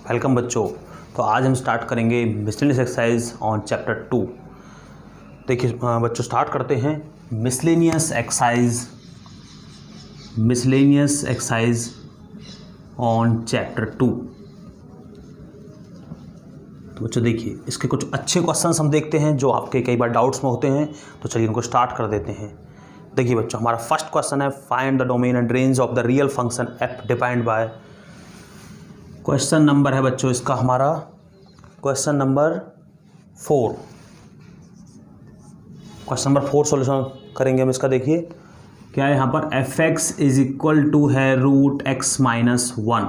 Welcome बच्चों। तो आज हम स्टार्ट करेंगे मिसलेनियस एक्सरसाइज ऑन चैप्टर 2। देखिए बच्चों, स्टार्ट करते हैं मिसलेनियस एक्सरसाइज ऑन चैप्टर 2। तो बच्चों देखिए, इसके कुछ अच्छे क्वेश्चंस हम देखते हैं जो आपके कई बार डाउट्स में होते हैं। तो चलिए इनको स्टार्ट कर देते हैं। देखिए बच्चों, हमारा फर्स्ट क्वेश्चन है find the domain and range of the real function f defined by. Question number है बच्चों इसका हमारा question number 4। Question number 4 solution करेंगे हम इसका। देखिए क्या है यहाँ पर, f x is equal to है रूट एक्स माइनस 1।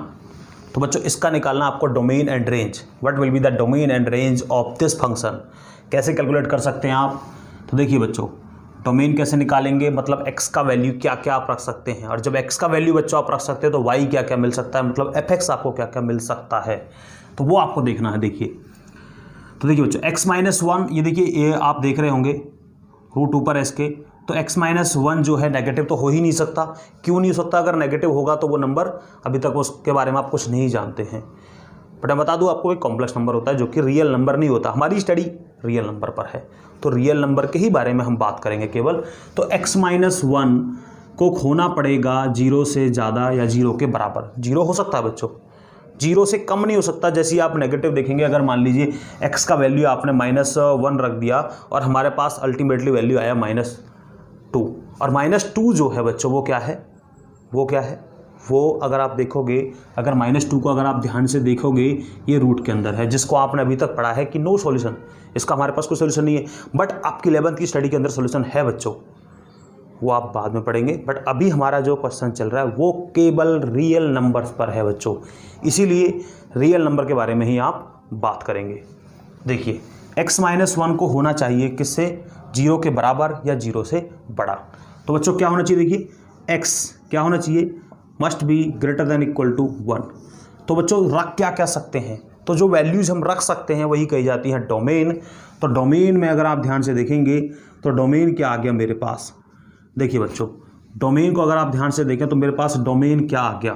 तो बच्चों इसका निकालना आपको domain and range. What will be the domain and range of this function. कैसे कैलकुलेट कर सकते हैं आप। तो देखिए बच्चों, डोमेन कैसे निकालेंगे, मतलब x का वैल्यू क्या क्या आप रख सकते हैं, और जब x का वैल्यू बच्चों आप रख सकते हैं तो y क्या क्या मिल सकता है, मतलब fx आपको क्या क्या मिल सकता है, तो वो आपको देखना है। देखिए तो देखिए बच्चों, x माइनस 1, ये देखिए ये आप देख रहे होंगे रूट ऊपर है इसके। तो x माइनस 1 जो है नेगेटिव तो हो ही नहीं सकता। क्यों नहीं हो सकता? अगर नेगेटिव होगा तो वो नंबर अभी तक उसके बारे में आप कुछ नहीं जानते हैं। बट मैं बता दूं आपको, एक कॉम्प्लेक्स नंबर होता है जो कि रियल नंबर नहीं होता। हमारी स्टडी रियल नंबर पर है, तो रियल नंबर के ही बारे में हम बात करेंगे केवल। तो x माइनस 1 को खोना पड़ेगा 0 से ज़्यादा या 0 के बराबर। 0 हो सकता है बच्चों, 0 से कम नहीं हो सकता। जैसे आप नेगेटिव देखेंगे, अगर मान लीजिए x का वैल्यू आपने -1 रख दिया और हमारे पास अल्टीमेटली वैल्यू आया -2, और -2 जो है बच्चों वो क्या है, वो अगर आप देखोगे, अगर -2 को अगर आप ध्यान से देखोगे, ये रूट के अंदर है, जिसको आपने अभी तक पढ़ा है कि नो सॉल्यूशन, इसका हमारे पास कोई सॉल्यूशन नहीं है। बट आपकी 11th की स्टडी के अंदर सॉल्यूशन है बच्चों, वो आप बाद में पढ़ेंगे। बट अभी हमारा जो क्वेश्चन चल रहा है वो केवल रियल नंबर्स पर है बच्चों, इसीलिए रियल नंबर के बारे में ही आप बात करेंगे। देखिए x माइनस 1 को होना चाहिए किससे, 0 के बराबर या 0 से बड़ा। तो बच्चों क्या होना चाहिए, देखिए x क्या होना चाहिए, must be greater than equal to 1। तो बच्चों रख क्या क्या सकते हैं, तो जो वैल्यूज हम रख सकते हैं वही कही जाती है डोमेन। तो डोमेन में अगर आप ध्यान से देखेंगे तो डोमेन क्या आ गया मेरे पास। देखिए बच्चों, डोमेन को अगर आप ध्यान से देखें तो मेरे पास डोमेन क्या आ गया,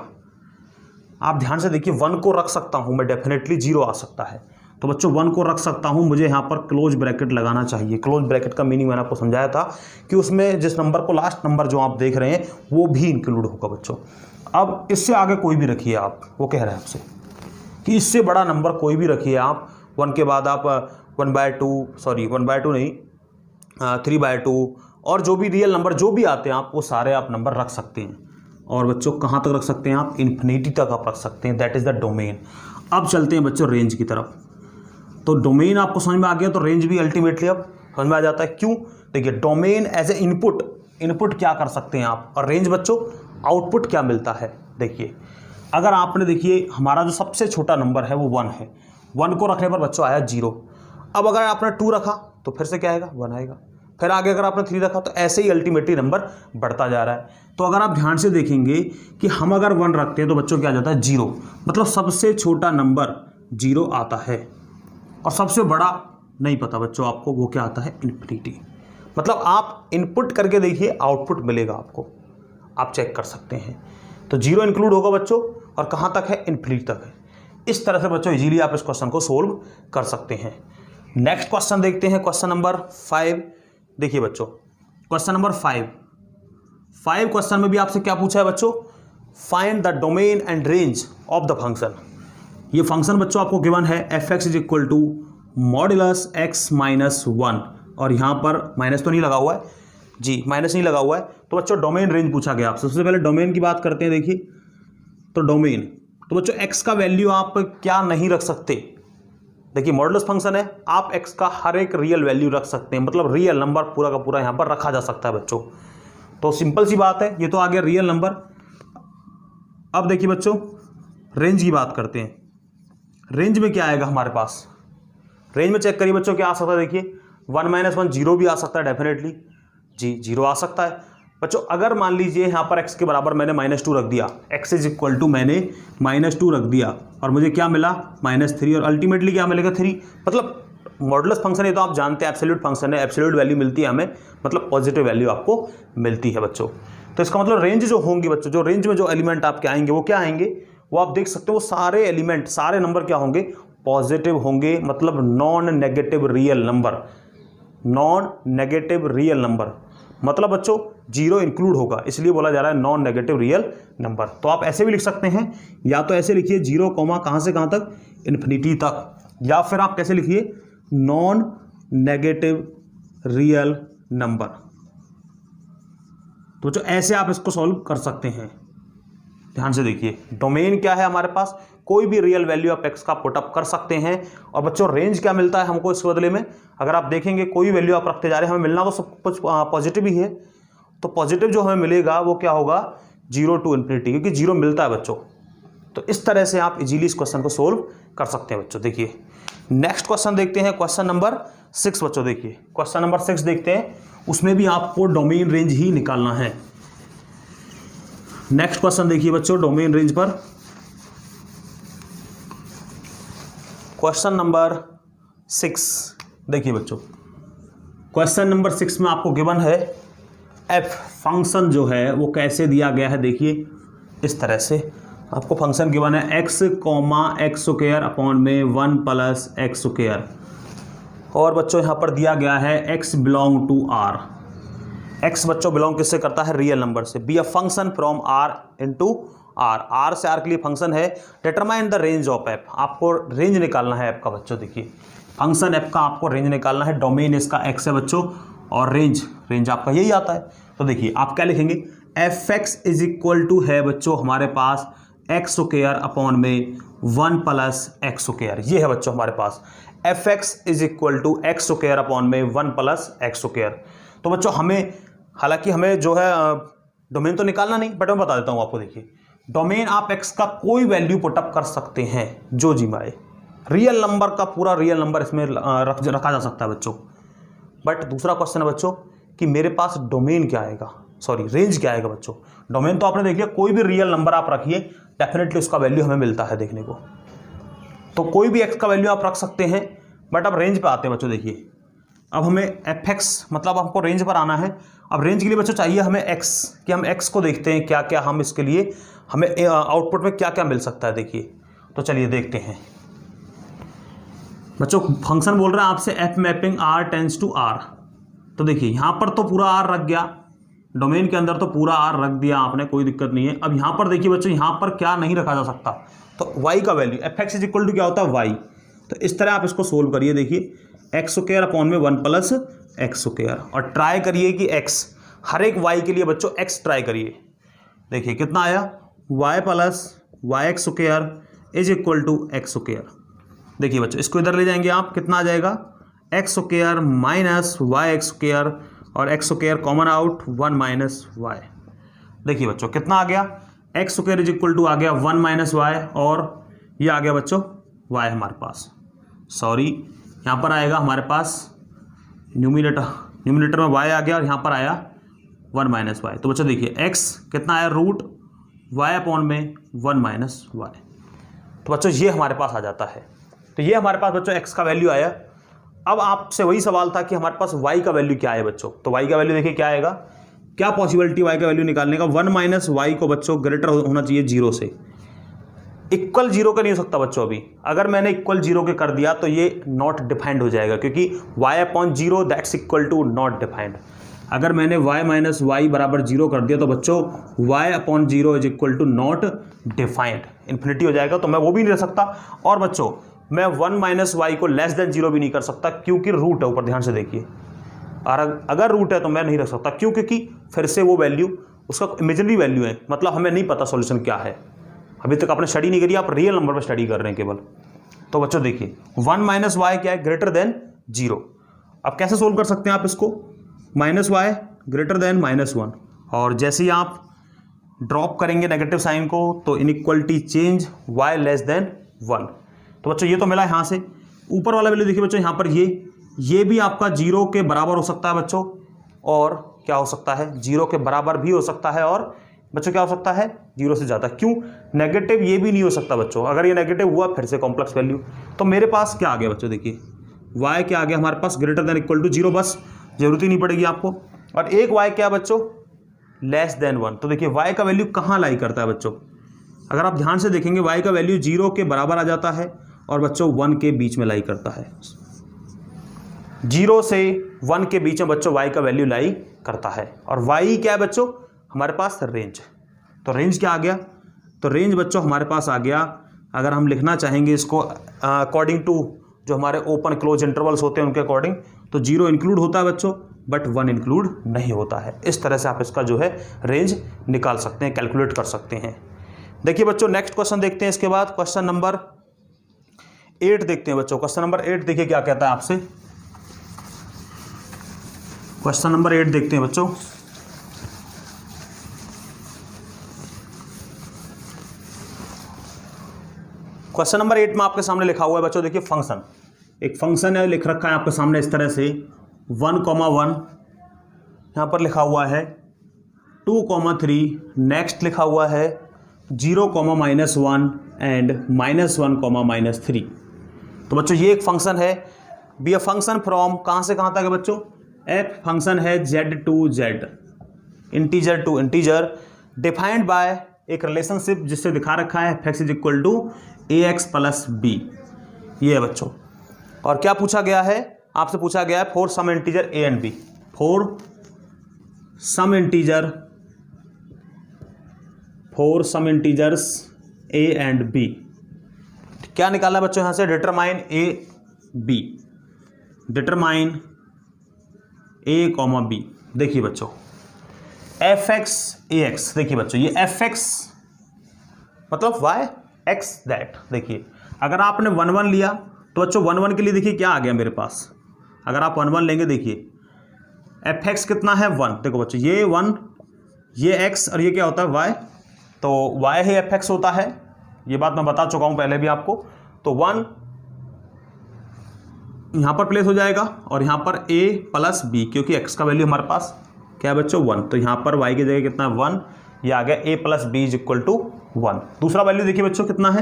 आप ध्यान से देखिए। 1 को रख सकता हूं मैं, डेफिनेटली 0 आ सकता है। तो बच्चों 1 को रख सकता हूं, मुझे यहाँ पर क्लोज ब्रैकेट लगाना चाहिए। क्लोज ब्रैकेट का मीनिंग मैंने आपको समझाया था कि उसमें जिस नंबर को, लास्ट नंबर जो आप देख रहे हैं वो भी इंक्लूड होगा बच्चों। अब इससे आगे कोई भी रखिए आप, वो कह रहे हैं आपसे कि इससे बड़ा नंबर कोई भी रखिए आप। 1 के बाद आप 1/2 नहीं 3/2 और जो भी रियल नंबर जो भी आते हैं आप वो सारे आप नंबर रख सकते हैं। और बच्चों कहाँ तक रख सकते हैं आप, इन्फिनिटी तक आप रख सकते हैं। That is the domain. अब चलते हैं बच्चों रेंज की तरफ। तो डोमेन आपको समझ में आ गया तो रेंज भी अल्टीमेटली अब समझ में आ जाता है। क्यों? देखिए डोमेन एज ए इनपुट क्या कर सकते हैं आप, और रेंज बच्चों आउटपुट क्या मिलता है। देखिए अगर आपने, देखिए हमारा जो सबसे छोटा नंबर है वो 1 है। 1 को रखने पर बच्चों आया 0। अब अगर आपने 2 रखा तो फिर से क्या आएगा, 1 आएगा। फिर आगे अगर आपने 3 रखा तो ऐसे ही अल्टीमेटली नंबर बढ़ता जा रहा है। तो अगर आप ध्यान से देखेंगे कि हम अगर 1 रखते हैं तो बच्चों क्या आ जाता है, 0। मतलब सबसे छोटा नंबर 0 आता है, और सबसे बड़ा नहीं पता बच्चों आपको, वो क्या आता है, इन्फिनिटी। मतलब आप इनपुट करके देखिए, आउटपुट मिलेगा आपको, आप चेक कर सकते हैं। तो 0 इंक्लूड होगा बच्चों, और कहाँ तक है, इन्फिनिटी तक है। इस तरह से बच्चों इजीली आप इस क्वेश्चन को सोल्व कर सकते हैं। नेक्स्ट क्वेश्चन देखते हैं, क्वेश्चन नंबर 5। देखिए बच्चों क्वेश्चन नंबर 5 क्वेश्चन में भी आपसे क्या पूछा है बच्चों, find the domain and range of the function. ये फंक्शन बच्चों आपको गिवन है f x is equal to modulus x minus 1, और यहाँ पर माइनस तो नहीं लगा हुआ है जी, माइनस नहीं लगा हुआ है। तो बच्चों डोमेन रेंज पूछा गया आपसे। सबसे पहले डोमेन की बात करते हैं। देखिए तो डोमेन, तो बच्चों x का वैल्यू आप क्या नहीं रख सकते। देखिए मॉडुलस फंक्शन है, आप x का हर एक रियल वैल्यू रख सकते हैं, मतलब रियल नंबर पूरा का पूरा यहाँ पर रखा जा सकता है बच्चों। तो सिंपल सी बात है, ये तो आ गया रियल नंबर। अब देखिए बच्चों रेंज की बात करते हैं। रेंज में क्या आएगा हमारे पास, रेंज में चेक करिए बच्चों क्या आ सकता है। देखिए 1 - 1 0 भी आ सकता है, डेफिनेटली जी 0 आ सकता है बच्चों। अगर मान लीजिए यहाँ पर x के बराबर मैंने -2 रख दिया, x इज इक्वल टू मैंने -2 रख दिया और मुझे क्या मिला, -3, और अल्टीमेटली क्या मिलेगा, 3। मतलब मॉडुलस फंक्शन है तो आप जानते हैं एब्सोल्यूट फंक्शन है, एब्सोल्यूट वैल्यू मिलती है हमें, मतलब पॉजिटिव वैल्यू आपको मिलती है बच्चों। तो इसका मतलब रेंज जो होंगी बच्चों, जो रेंज में जो एलिमेंट आपके आएंगे वो क्या आएंगे, वो आप देख सकते हो, वो सारे एलिमेंट, सारे नंबर क्या होंगे, पॉजिटिव होंगे, मतलब non negative real number, non negative real number, मतलब बच्चों जीरो इंक्लूड होगा, इसलिए बोला जा रहा है नॉन नेगेटिव रियल नंबर। तो आप ऐसे भी लिख सकते हैं, या तो ऐसे लिखिए 0 कहाँ से कहाँ तक, इन्फिनिटी तक, या फिर आप कैसे लिखिए नॉन नेगेटिव रियल नंबर। तो जो ऐसे आप इसको सॉल्व कर सकते हैं। ध्यान से देखिए, डोमेन क्या है हमारे पास, कोई भी रियल वैल्यू आप एक्स का पुटअप कर सकते हैं। और बच्चों रेंज क्या मिलता है हमको इस बदले में, अगर आप देखेंगे कोई वैल्यू आप रखते जा रहे हैं, हमें मिलना तो सब कुछ पॉजिटिव ही है, तो पॉजिटिव जो हमें मिलेगा वो क्या होगा, 0 to इन्फिनिटी, क्योंकि 0 मिलता है बच्चों। तो इस तरह से आप इजीली इस क्वेश्चन को सोल्व कर सकते हैं बच्चों। देखिए नेक्स्ट क्वेश्चन देखते हैं, क्वेश्चन नंबर 6 बच्चों। देखिए क्वेश्चन नंबर 6 देखते हैं, उसमें भी आपको डोमेन रेंज ही निकालना है। नेक्स्ट क्वेश्चन देखिए बच्चों, डोमेन रेंज पर क्वेश्चन नंबर 6 देखिए बच्चों, क्वेश्चन नंबर 6 में आपको गिवन है एफ फंक्शन जो है वो कैसे दिया गया है। देखिए इस तरह से आपको फंक्शन गिवन है x, एक्स स्क्वायर अपॉन में 1 प्लस एक्स स्क्वायर, और बच्चों यहाँ पर दिया गया है x belong to r। x बच्चों बिलोंग किससे करता है, रियल नंबर से। Be a function from r into r, r से r के लिए फंक्शन है। Determine the range of f, आपको रेंज निकालना है f का बच्चों। देखिए फंक्शन f का आपको रेंज निकालना है, डोमेन इसका x है बच्चों, और रेंज आपका यही आता है। तो देखिए आप क्या लिखेंगे, f x is equal to है बच्चों हमारे पास एक्स स्क्वायर अपॉन में 1 प्लस एक्स स्क्वायर, ये है बच्चों हमारे पास f x is equal to x square upon में 1 प्लस एक्स स्क्वायर। तो बच्चों हमें, हालांकि हमें जो है डोमेन तो निकालना नहीं, बट मैं बता देता हूँ आपको। देखिए डोमेन आप एक्स का कोई वैल्यू पुटअप कर सकते हैं जो जी माए, रियल नंबर का पूरा रियल नंबर इसमें रखा जा सकता है बच्चों। बट दूसरा क्वेश्चन है बच्चों कि मेरे पास डोमेन क्या आएगा, सॉरी रेंज क्या आएगा बच्चों। डोमेन तो आपने देख लिया, कोई भी रियल नंबर आप रखिए डेफिनेटली उसका वैल्यू हमें मिलता है देखने को, तो कोई भी एक्स का वैल्यू आप रख सकते हैं। बट अब रेंज पे आते हैं बच्चों। देखिए अब हमें एफ एक्स, मतलब हमको रेंज पर आना है। अब रेंज के लिए बच्चों चाहिए हमें एक्स, कि हम एक्स को देखते हैं क्या क्या हम इसके लिए, हमें आउटपुट में क्या क्या मिल सकता है। देखिए तो चलिए देखते हैं बच्चों। फंक्शन बोल रहा है आपसे f mapping R tends to R, तो देखिए यहाँ पर तो पूरा आर रख गया, डोमेन के अंदर तो पूरा आर रख दिया आपने, कोई दिक्कत नहीं है। अब यहाँ पर देखिए बच्चों, यहाँ पर क्या नहीं रखा जा सकता, तो y का value f x is equal to क्या होता है y। तो इस तरह आप इसको सोल्व करिए। देखिए एक्स स्क्वायर अपॉन में 1 प्लस एक्स स्क्वायर, और ट्राई करिए कि x, हर एक y के लिए बच्चों x ट्राई करिए। देखिए कितना आया, y plus y x square is equal to x square. देखिए बच्चों इसको इधर ले जाएंगे आप, कितना आ जाएगा, x square minus y x square, और x square common out 1 minus y. देखिए बच्चों कितना आ गया, x square is equal to आ गया 1 माइनस वाई, और ये आ गया बच्चों वाई हमारे पास, सॉरी यहाँ पर आएगा हमारे पास न्यूमिनेटर में वाई आ गया, और यहाँ पर आया 1 माइनस वाई। तो बच्चों देखिए एक्स कितना आया, रूट वाई अपॉन में 1 माइनस वाई। तो बच्चों ये हमारे पास आ जाता है। तो ये हमारे पास बच्चों एक्स का वैल्यू आया। अब आपसे वही सवाल था कि हमारे पास y का वैल्यू क्या है बच्चों। तो y का वैल्यू देखिए क्या आएगा, क्या पॉसिबिलिटी y का वैल्यू निकालने का, 1 माइनस वाई को बच्चों ग्रेटर होना चाहिए 0 से, इक्वल 0 का नहीं हो सकता बच्चों। अभी अगर मैंने इक्वल 0 के कर दिया तो ये नॉट डिफाइंड हो जाएगा, क्योंकि y upon 0 that's equal to not defined. अगर मैंने y माइनस वाई बराबर 0 कर दिया तो बच्चों y upon 0 is equal to not defined, infinity हो जाएगा, तो मैं वो भी नहीं रख सकता। और बच्चों मैं 1 माइनस वाई को लेस देन 0 भी नहीं कर सकता, क्योंकि रूट है ऊपर, ध्यान से देखिए। और अगर रूट है तो मैं नहीं रख सकता, क्यों, क्योंकि फिर से वो वैल्यू उसका इमेजिनरी वैल्यू है, मतलब हमें नहीं पता सॉल्यूशन क्या है। अभी तक आपने स्टडी नहीं करी, आप रियल नंबर पर स्टडी कर रहे हैं केवल। तो बच्चों देखिए 1 माइनस वाई क्या है, ग्रेटर देन 0। अब कैसे सोल्व कर सकते हैं आप इसको, माइनस वाई ग्रेटर देन -1, और जैसे ही आप ड्रॉप करेंगे नेगेटिव साइन को तो inequality change y less than 1। तो बच्चों ये तो मिला यहाँ से। ऊपर वाला वैल्यू देखिए बच्चों, यहाँ पर ये भी आपका 0 के बराबर हो सकता है बच्चों, और क्या हो सकता है, 0 के बराबर भी हो सकता है, और बच्चों क्या हो सकता है, 0 से ज़्यादा। क्यों, नेगेटिव ये भी नहीं हो सकता बच्चों, अगर ये नेगेटिव हुआ फिर से कॉम्प्लेक्स वैल्यू। तो मेरे पास क्या आ गया बच्चों, देखिए y क्या आ गया हमारे पास, ग्रेटर देन इक्वल टू 0, बस जरूरत ही नहीं पड़ेगी आपको। और एक y क्या बच्चों, लेस देन 1। तो देखिए y का वैल्यू कहाँ लाई करता है बच्चों, अगर आप ध्यान से देखेंगे y का वैल्यू 0 के बराबर आ जाता है और बच्चों 1 के बीच में लाई करता है। 0 से 1 के बीच में बच्चों y का वैल्यू लाई करता है। और y क्या है बच्चों? हमारे पास रेंज। तो रेंज क्या आ गया? तो रेंज बच्चों हमारे पास आ गया, अगर हम लिखना चाहेंगे इसको अकॉर्डिंग टू जो हमारे ओपन क्लोज इंटरवल्स होते हैं उनके अकॉर्डिंग, तो 0 इंक्लूड होता है बच्चों, बट 1 इंक्लूड नहीं होता है। इस तरह से आप इसका जो है रेंज निकाल सकते हैं, कैलकुलेट कर सकते हैं। देखिए बच्चों नेक्स्ट क्वेश्चन देखते हैं। इसके बाद क्वेश्चन नंबर 8 देखते हैं बच्चों। क्वेश्चन नंबर 8 देखिए क्या कहता है आपसे। क्वेश्चन नंबर 8 देखते हैं बच्चों। क्वेश्चन नंबर 8 में आपके सामने लिखा हुआ है बच्चों, देखिए फंक्शन, एक फंक्शन है लिख रखा है आपके सामने इस तरह से 1,1 यहाँ पर लिखा हुआ है, 2,3 नेक्स्ट लिखा हुआ है 0,-1 एंड -1,-3। तो बच्चों ये एक फंक्शन है, बी अ फंक्शन फ्रॉम कहाँ से कहाँ तक है बच्चों? एफ फंक्शन है z to z, integer to integer, defined by एक रिलेशनशिप जिससे दिखा रखा है f(x = ax + b), ये है बच्चों। और क्या पूछा गया है? आपसे पूछा गया है for some integer a and b, for some integers a and b। क्या निकालना है बच्चों यहाँ से? Determine a b, determine a, b। देखिए बच्चों f(x ax), देखिए बच्चों ये f(x) मतलब y x दैट। देखिए अगर आपने 1,1 लिया तो बच्चों 1,1 के लिए देखिए क्या आ गया मेरे पास। अगर आप 1,1 लेंगे देखिए f(x) कितना है 1। देखो बच्चों ये 1, ये x और ये क्या होता है y, तो y ही f(x) होता है। ये बात मैं बता चुका हूं पहले भी आपको। तो 1 यहां पर प्लेस हो जाएगा और यहां पर a + b, क्योंकि x का वैल्यू हमारे पास क्या है बच्चों 1, तो यहां पर y की जगह कितना है 1, ये आ गया a + b = 1। दूसरा वैल्यू देखिए बच्चों कितना है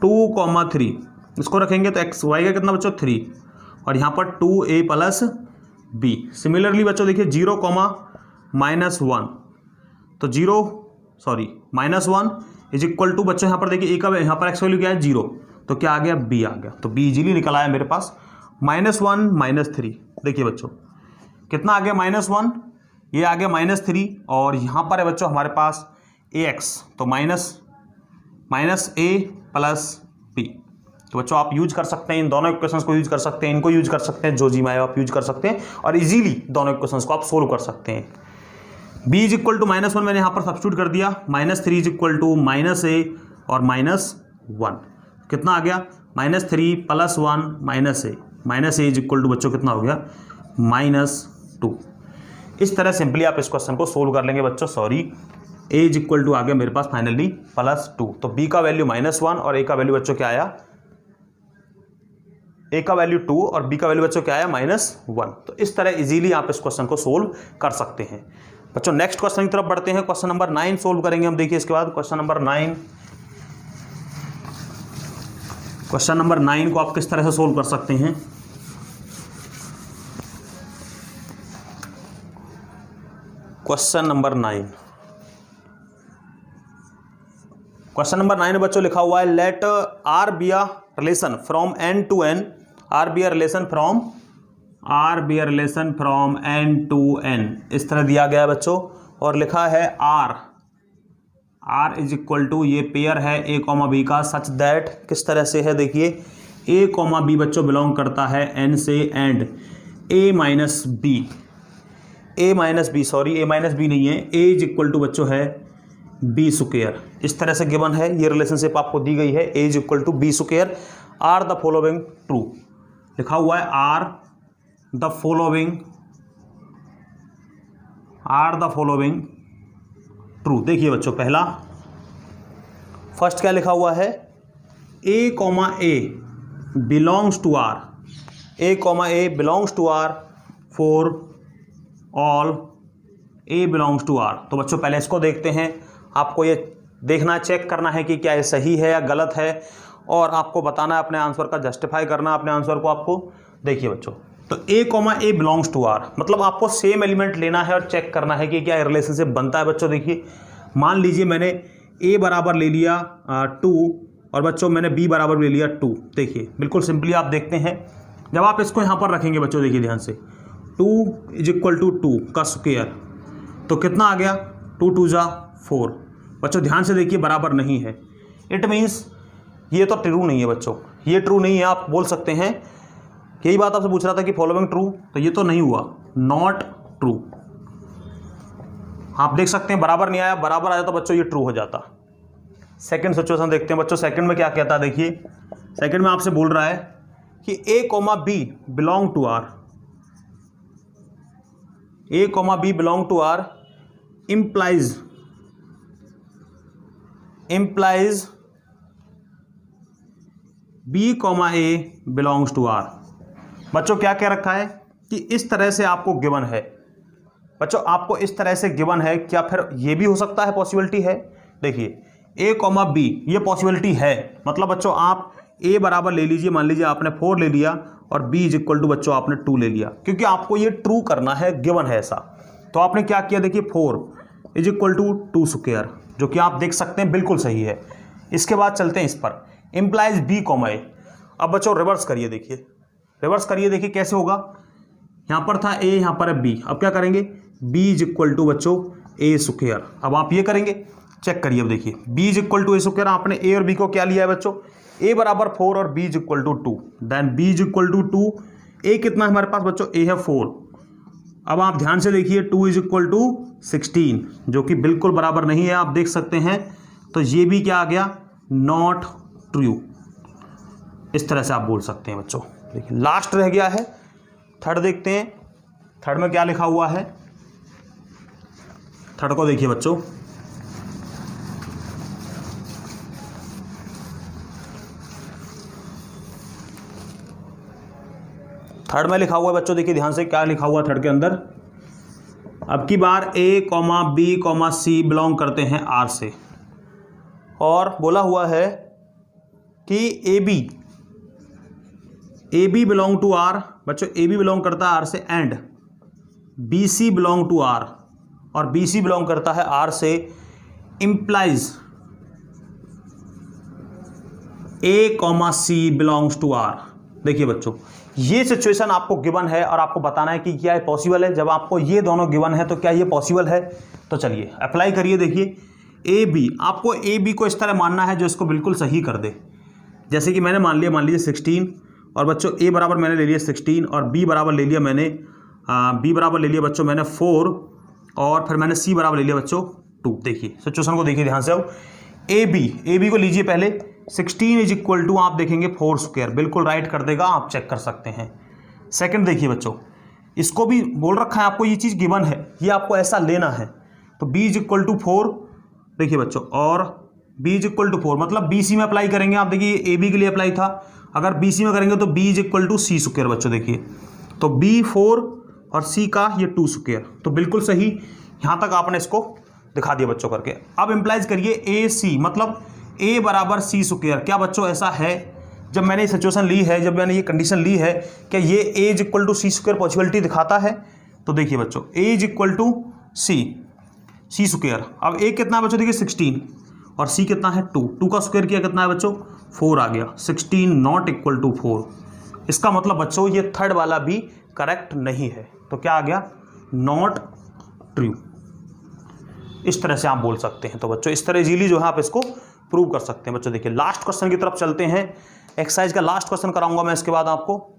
2,3, इसको रखेंगे तो x y का कितना बच्चों 3, और यहाँ पर 2a + b। सिमिलरली बच्चों देखिए 0,-1, तो -1 = बच्चों यहाँ पर देखिए a का यहाँ पर x वैल्यू क्या है 0, तो क्या आ गया b आ गया, तो b इजीली निकल आया मेरे पास -1 -3। देखिए बच्चों कितना आ गया -1, ये आ गया -3, और यहाँ पर है बच्चों हमारे पास ax, तो माइनस a + b। तो बच्चों आप यूज कर सकते हैं इन दोनों इक्वेशंस को, यूज कर सकते हैं, इनको यूज कर सकते हैं, जो जी माए आप यूज कर सकते हैं और इजीली दोनों इक्वेशंस को आप सोल्व कर सकते हैं। b = -1 मैंने यहाँ पर सब्स्टिट्यूट कर दिया, -3 = -a और -1, कितना आ गया -3 + 1 -a = बच्चों कितना हो गया -2। इस तरह सिंपली आप इस क्वेश्चन को सोल्व कर लेंगे बच्चों। सॉरी, a = आ गया मेरे पास फाइनली +2, तो b का वैल्यू -1 और a का वैल्यू बच्चों क्या आया, a का वैल्यू 2 और b का वैल्यू बच्चों क्या आया -1। तो इस तरह इजीली आप इस क्वेश्चन को सोल्व कर सकते हैं बच्चों। नेक्स्ट क्वेश्चन की तरफ बढ़ते हैं। क्वेश्चन नंबर 9 सोल्व करेंगे हम। देखिए इसके बाद क्वेश्चन नंबर 9, क्वेश्चन नंबर 9 को आप किस तरह से सोल्व कर सकते हैं। क्वेश्चन नंबर 9, क्वेश्चन नंबर 9 में बच्चों लिखा हुआ है let r be a relation from n to n, r be a relation from n to n, इस तरह दिया गया है बच्चों। और लिखा है r = ये पेयर है a, b का, सच दैट किस तरह से है देखिए a, b बच्चों बिलोंग करता है n से एंड a - b नहीं है, a = बच्चों है b²। इस तरह से गिवन है, ये रिलेशनशिप आपको दी गई है a = b²। Are the following true, लिखा हुआ है आर द फॉलोइंग ट्रू। देखिए बच्चों पहला फर्स्ट क्या लिखा हुआ है a, belongs to r for all a belongs to r। तो बच्चों पहले इसको देखते हैं, आपको ये देखना चेक करना है कि क्या ये सही है या गलत है, और आपको बताना है अपने आंसर का, जस्टिफाई करना अपने आंसर को आपको। देखिए बच्चों तो a, बिलोंग्स टू r मतलब आपको सेम एलिमेंट लेना है और चेक करना है कि क्या रिलेशनशिप बनता है। बच्चों देखिए मान लीजिए मैंने ए बराबर ले लिया 2 और बच्चों मैंने बी बराबर ले लिया 2। देखिए बिल्कुल सिंपली आप देखते हैं, जब आप इसको यहाँ पर रखेंगे बच्चों, देखिए ध्यान से, 2 = 2 का स्क्वायर, तो कितना आ गया, 2 2 जा 4। बच्चों ध्यान से देखिए, बराबर नहीं है, इट मीन्स ये तो ट्रू नहीं है बच्चों, ये ट्रू नहीं है। आप बोल सकते हैं, यही बात आपसे पूछ रहा था कि फॉलोइंग ट्रू, तो ये तो नहीं हुआ, नॉट ट्रू। आप देख सकते हैं बराबर नहीं आया, बराबर आया तो बच्चों ये ट्रू हो जाता। सेकंड सिचुएशन देखते हैं बच्चों, सेकंड में क्या कहता है, देखिए सेकंड में आपसे बोल रहा है कि a, b belong to r, a, b belong to r implies b, a belongs to r। बच्चों क्या कह रखा है कि इस तरह से आपको गिवन है, बच्चों आपको इस तरह से गिवन है, क्या फिर ये भी हो सकता है, पॉसिबिलिटी है। देखिए a, b ये पॉसिबिलिटी है, मतलब बच्चों आप a बराबर ले लीजिए, मान लीजिए आपने 4 ले लिया और b = बच्चों आपने 2 ले लिया, क्योंकि आपको ये ट्रू करना है, गिवन है ऐसा। तो आपने क्या किया, देखिए 4 = 2 स्क्वायर, जो कि आप देख सकते हैं बिल्कुल सही है। इसके बाद चलते हैं इस पर, इम्प्लाइज b, a। अब बच्चों रिवर्स करिए, देखिए रिवर्स करिए, देखिए कैसे होगा, यहाँ पर था a, यहाँ पर है b, अब क्या करेंगे, b = बच्चों a स्क्वायर। अब आप ये करेंगे, चेक करिए, अब देखिए b = a स्क्वायर, आपने a और b को क्या लिया है बच्चों, a बराबर 4 और b = 2, देन b = 2, a कितना है हमारे पास बच्चों, a है 4। अब आप ध्यान से देखिए 2 = 16, जो कि बिल्कुल बराबर नहीं है, आप देख सकते हैं, तो ये भी क्या आ गया, नॉट ट्रू। इस तरह से आप बोल सकते हैं बच्चों। देखिए लास्ट रह गया है, थर्ड देखते हैं, थर्ड में क्या लिखा हुआ है, थर्ड को देखिए बच्चों, थर्ड में लिखा हुआ है बच्चों, देखिए ध्यान से क्या लिखा हुआ है थर्ड के अंदर। अब की बार a, b, c बिलोंग करते हैं r से, और बोला हुआ है कि ab बिलोंग टू r, बच्चों ab बिलोंग करता है r से, and bc belong to r, और bc बिलोंग करता है r से, implies a, c belongs to r। देखिए बच्चों ये सिचुएशन आपको गिवन है और आपको बताना है कि क्या ये पॉसिबल है। जब आपको ये दोनों गिवन है तो क्या ये पॉसिबल है, तो चलिए अप्लाई करिए। देखिए ए बी, आपको ए बी को इस तरह मानना है जो इसको बिल्कुल सही कर दे। जैसे कि मैंने मान लीजिए 16, और बच्चों ए बराबर मैंने ले लिया 16 और बी बराबर ले लिया मैंने बच्चों मैंने 4, और फिर मैंने सी बराबर ले लिया बच्चों 2। देखिए सिचुएशन को देखिए ध्यान से। अब ए बी को लीजिए पहले, 16 = आप देखेंगे 4 स्क्वायर, बिल्कुल राइट कर देगा, आप चेक कर सकते हैं। सेकंड देखिए बच्चों, इसको भी बोल रखा है आपको, ये चीज़ गिवन है, ये आपको ऐसा लेना है। तो b = 4, देखिए बच्चों, और b = 4 मतलब BC में अप्लाई करेंगे। आप देखिए ए बी के लिए अप्लाई था, अगर BC में करेंगे तो b = c स्क्वायर। बच्चों देखिए तो b 4 और c का ये 2 स्क्वायर, तो बिल्कुल सही। यहाँ तक आपने इसको दिखा दिया बच्चों करके। अब इम्प्लाइज करिए AC, मतलब a बराबर c स्क्वायर। क्या बच्चों ऐसा है, जब मैंने ये सिचुएशन ली है, जब मैंने ये कंडीशन ली है, क्या ये a = c स्क्वायर पॉसिबिलिटी दिखाता है? तो देखिए बच्चों a = c स्क्वायर। अब a कितना है बच्चों, देखिए 16, और c कितना है 2 का स्क्वायर किया कितना है बच्चों 4 आ गया। 16 नॉट इक्वल टू 4। इसका मतलब बच्चों ये थर्ड वाला भी करेक्ट नहीं है, तो क्या आ गया, नॉट ट्रू। इस तरह से आप बोल सकते हैं। तो बच्चों इस तरह इजीली जो है आप इसको प्रूव कर सकते हैं। बच्चों देखिए लास्ट क्वेश्चन की तरफ चलते हैं। एक्सरसाइज का लास्ट क्वेश्चन कराऊंगा मैं इसके बाद आपको।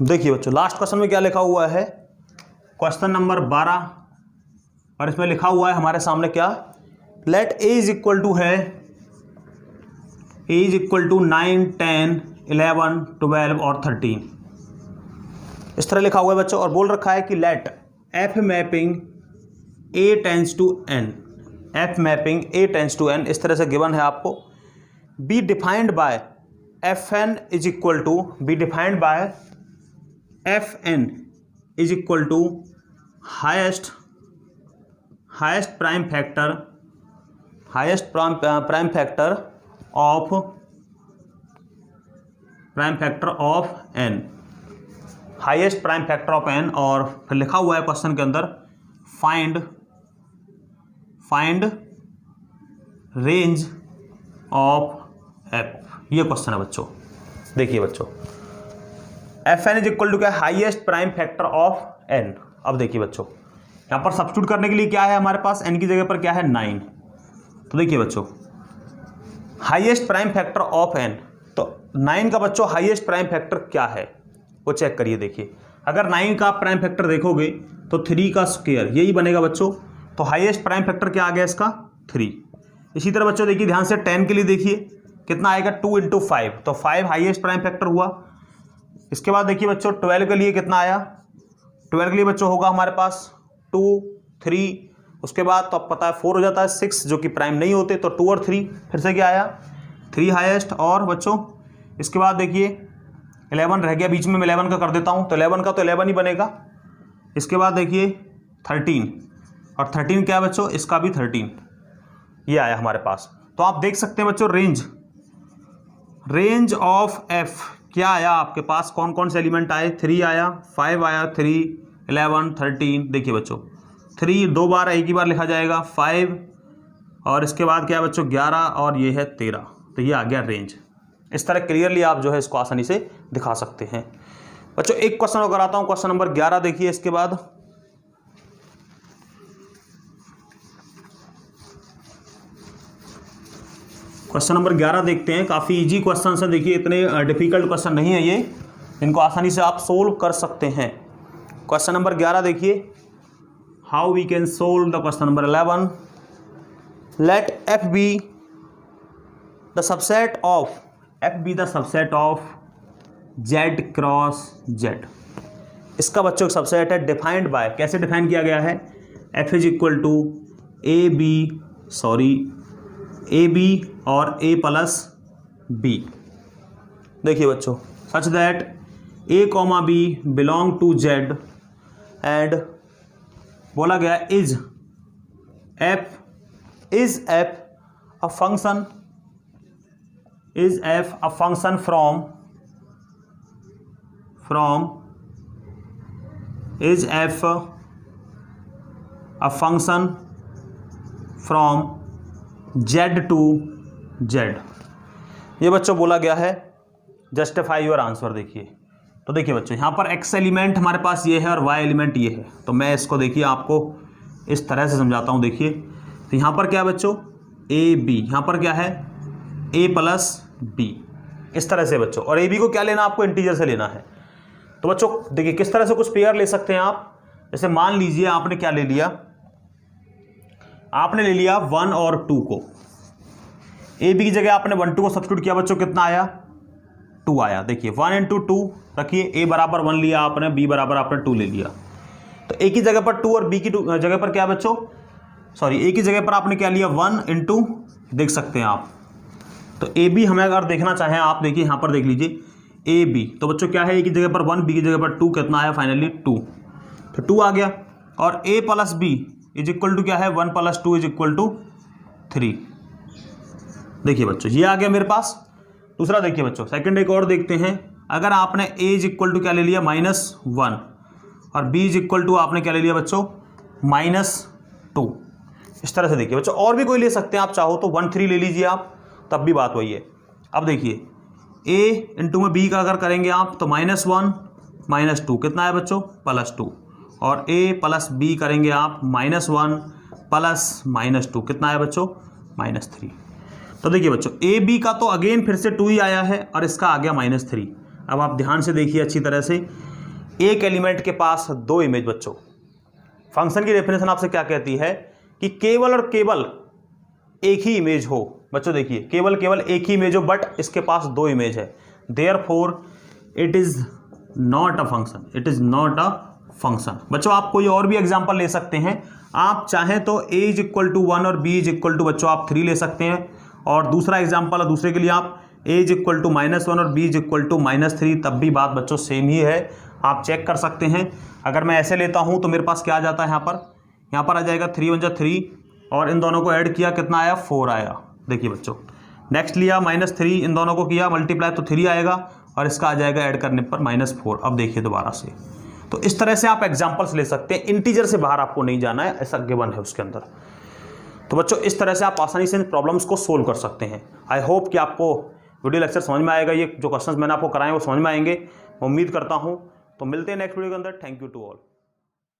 देखिए बच्चों लास्ट क्वेश्चन में क्या लिखा हुआ है, क्वेश्चन नंबर 12, और इसमें लिखा हुआ है हमारे सामने क्या, let a is equal to है a इज इक्वल टू 9, 10, 11, 12 और 13, इस तरह लिखा हुआ है बच्चों। और बोल रखा है कि let f mapping a tends to n, f mapping a tends to n इस तरह से गिवन है आपको। Be defined by fn is equal to, be defined by fn is equal to highest prime factor of prime factor of n, highest prime factor of n, और फिर लिखा हुआ है क्वेश्चन के अंदर फाइंड रेंज ऑफ एफ। ये question है बच्चों। देखिए बच्चों, f N is equal to क्या, highest prime factor of n. अब देखिए बच्चों, यहां पर सब्स्टिट्यूट करने के लिए क्या है हमारे पास, एन की जगह पर क्या है 9। तो देखिए बच्चों, highest prime factor of n, तो 9 का बच्चों हाईएस्ट प्राइम फैक्टर क्या है वो चेक करिए। देखिए अगर 9 का प्राइम फैक्टर देखोगे तो 3 का स्क्वायर यही बनेगा बच्चों। तो हाईएस्ट प्राइम फैक्टर क्या आ गया इसका 3। इसी तरह बच्चों देखिए ध्यान से 10 के लिए देखिए कितना आएगा 2 × 5, तो 5 हाईएस्ट प्राइम फैक्टर हुआ। इसके बाद देखिए बच्चों 12 के लिए कितना आया, 12 के लिए बच्चों होगा हमारे पास 2 3, उसके बाद तो अब पता है 4 हो जाता है, 6 जो कि प्राइम नहीं होते, तो 2 और 3 फिर से क्या आया 3 हाईएस्ट। और बच्चों इसके बाद देखिए 11 रह गया बीच में, मैं 11 का कर देता हूँ, तो 11 का तो 11 ही बनेगा। इसके बाद देखिए 13, और 13 क्या है बच्चों, इसका भी 13, ये आया हमारे पास। तो आप देख सकते हैं बच्चों रेंज ऑफ एफ क्या आया आपके पास, कौन कौन से एलिमेंट आए, 3 आया, 5 आया, 3, 11, 13। देखिए बच्चों 3 2 बार एक ही बार लिखा जाएगा, 5, और इसके बाद क्या है बच्चों 11, और ये है 13। तो ये आ गया रेंज। इस तरह क्लियरली आप जो है इसको आसानी से दिखा सकते हैं। बच्चों एक क्वेश्चन और कराता हूं, क्वेश्चन नंबर 11 देखिए। इसके बाद क्वेश्चन नंबर 11 देखते हैं। काफ़ी इजी क्वेश्चन है, देखिए इतने डिफिकल्ट क्वेश्चन नहीं है ये, इनको आसानी से आप सोल्व कर सकते हैं। क्वेश्चन नंबर 11 देखिए, how we can solve the question number 11। Let f be the subset of z cross z. इसका बच्चों एक सबसेट है, डिफाइंड बाय, कैसे डिफाइन किया गया है, f is equal to a b और a प्लस बी। देखिए बच्चों such that a comma b belong to z, and बोला गया is f a function from z to z। ये बच्चों बोला गया है जस्टिफाई योर आंसर। देखिए तो देखिए बच्चों यहाँ पर x एलिमेंट हमारे पास ये है और y एलिमेंट ये है, तो मैं इसको देखिए आपको इस तरह से समझाता हूँ। देखिए तो यहाँ पर क्या है बच्चों ए बी, यहाँ पर क्या है a प्लस बी, इस तरह से बच्चों। और ए बी को क्या लेना, आपको इंटीजर से लेना है। तो बच्चों देखिए किस तरह से कुछ पेयर ले सकते हैं आप। जैसे मान लीजिए आपने क्या ले लिया, आपने ले लिया 1 और 2 को, ए बी की जगह आपने 1 2 को सब्स्टिट्यूट किया बच्चों, कितना आया 2 आया। देखिए 1 × 2 रखिए, ए बराबर 1 लिया आपने, बी बराबर आपने 2 ले लिया। तो ए की जगह पर 2 और बी की जगह पर क्या बच्चों, सॉरी ए की जगह पर आपने क्या लिया 1 × देख सकते हैं आप। तो ए बी हमें अगर देखना चाहें आप, देखिए यहाँ पर देख लीजिए ए बी, तो बच्चों क्या है ए की जगह पर 1, बी की जगह पर 2, कितना आया फाइनली 2, तो 2 आ गया। और a plus b is equal to क्या है 1 + 2 = 3। देखिए बच्चों ये आ गया मेरे पास। दूसरा देखिए बच्चों, सेकंड एक और देखते हैं। अगर आपने a इज इक्वल टू क्या ले लिया -1 और b इज इक्वल टू आपने क्या ले लिया बच्चों -2, इस तरह से देखिए बच्चों। और भी कोई ले सकते हैं आप चाहो तो 1 3 ले लीजिए आप, तब भी बात वही है। अब देखिए a × में b का अगर करेंगे आप तो -1 -2 कितना है बच्चों +2, और a प्लस b करेंगे आप -1 + -2 कितना है बच्चों -3। तो देखिए बच्चों ए बी का तो अगेन फिर से 2 ही आया है और इसका आ गया -3। अब आप ध्यान से देखिए अच्छी तरह से, एक एलिमेंट के पास 2 इमेज बच्चों। फंक्शन की डेफिनेशन आपसे क्या कहती है कि केवल और केवल एक ही इमेज हो बच्चों। देखिए केवल एक ही इमेज हो, बट इसके पास 2 इमेज है, therefore it is not a function. बच्चों आप कोई और भी एग्जांपल ले सकते हैं। आप चाहें तो a इज इक्वल टू 1 और b इज इक्वल टू बच्चों आप 3 ले सकते हैं। और दूसरा एग्जांपल है, दूसरे के लिए आप a इज इक्वल टू -1 और b इज इक्वल टू -3, तब भी बात बच्चों सेम ही है, आप चेक कर सकते हैं। अगर मैं ऐसे लेता हूं तो मेरे पास क्या आ जाता है, यहाँ पर आ जाएगा 3 × 3 और इन दोनों को ऐड किया कितना आया 4 आया। देखिए बच्चों नेक्स्ट लिया -3, इन दोनों को किया मल्टीप्लाई तो 3 आएगा, और इसका आ जाएगा ऐड करने पर -4। अब देखिए दोबारा से, तो इस तरह से आप एग्जाम्पल्स ले सकते हैं। इंटीजर से बाहर आपको नहीं जाना है, ऐसा गिवन है उसके अंदर। तो बच्चों इस तरह से आप आसानी से इन प्रॉब्लम्स को सोल्व कर सकते हैं। आई होप कि आपको वीडियो लेक्चर समझ में आएगा, ये जो क्वेश्चंस मैंने आपको कराए वो समझ में आएंगे, मैं उम्मीद करता हूँ। तो मिलते हैं नेक्स्ट वीडियो के अंदर। Thank you to all.